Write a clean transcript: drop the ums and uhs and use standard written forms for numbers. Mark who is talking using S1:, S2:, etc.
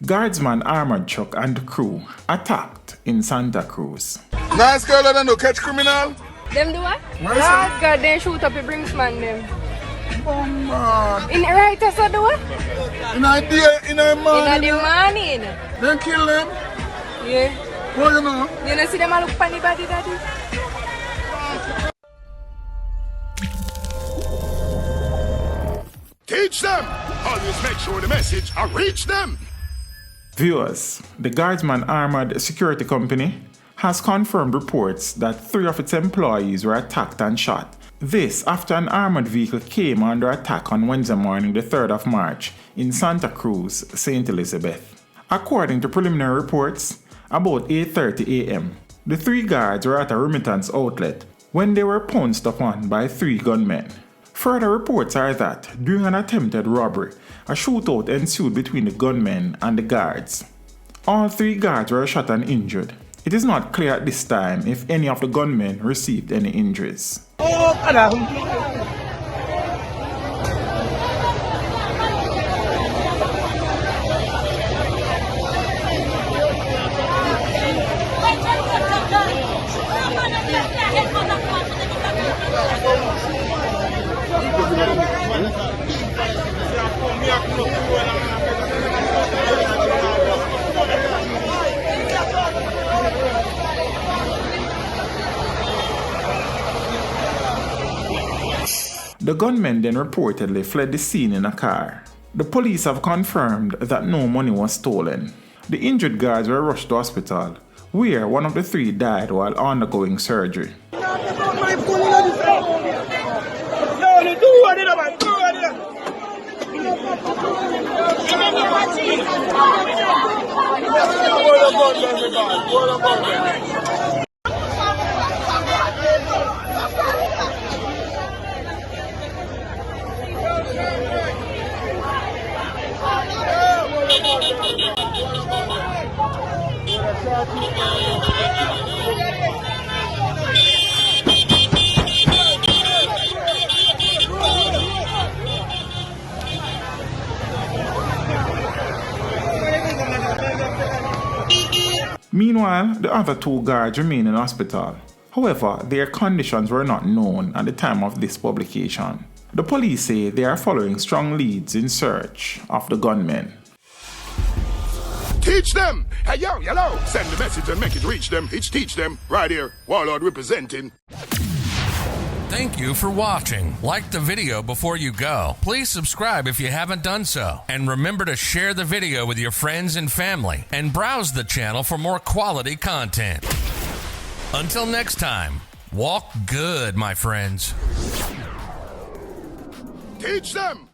S1: Guardsman armored truck and crew attacked in Santa Cruz.
S2: Nice girl that no catch criminal.
S3: Them do what? Oh God, they shoot up a Brinksman them.
S2: Oh man.
S3: In the right side do what?
S2: In the
S3: morning.
S2: They kill them.
S3: Yeah.
S2: What you know?
S3: You don't see them a look funny body, daddy?
S4: Teach them! Always make sure the message will reach them!
S1: Viewers, the Guardsman Armored Security Company has confirmed reports that 3 of its employees were attacked and shot. This after an armored vehicle came under attack on Wednesday morning, the 3rd of March, in Santa Cruz, St. Elizabeth. According to preliminary reports, about 8:30 a.m., the 3 guards were at a remittance outlet when they were pounced upon by 3 gunmen. Further reports are that during an attempted robbery, a shootout ensued between the gunmen and the guards. All 3 guards were shot and injured. It is not clear at this time if any of the gunmen received any injuries. The gunmen then reportedly fled the scene in a car. The police have confirmed that no money was stolen. The injured guards were rushed to hospital, where one of the 3 died while undergoing surgery. Meanwhile, the other 2 guards remain in hospital. However, their conditions were not known at the time of this publication. The police say they are following strong leads in search of the gunmen.
S4: Teach them! Hey yo, hello! Send the message and make it reach them. It's teach them. Right here, Warlord representing.
S5: Thank you for watching. Like the video before you go. Please subscribe if you haven't done so. And remember to share the video with your friends and family. And browse the channel for more quality content. Until next time, walk good, my friends.
S4: Teach them!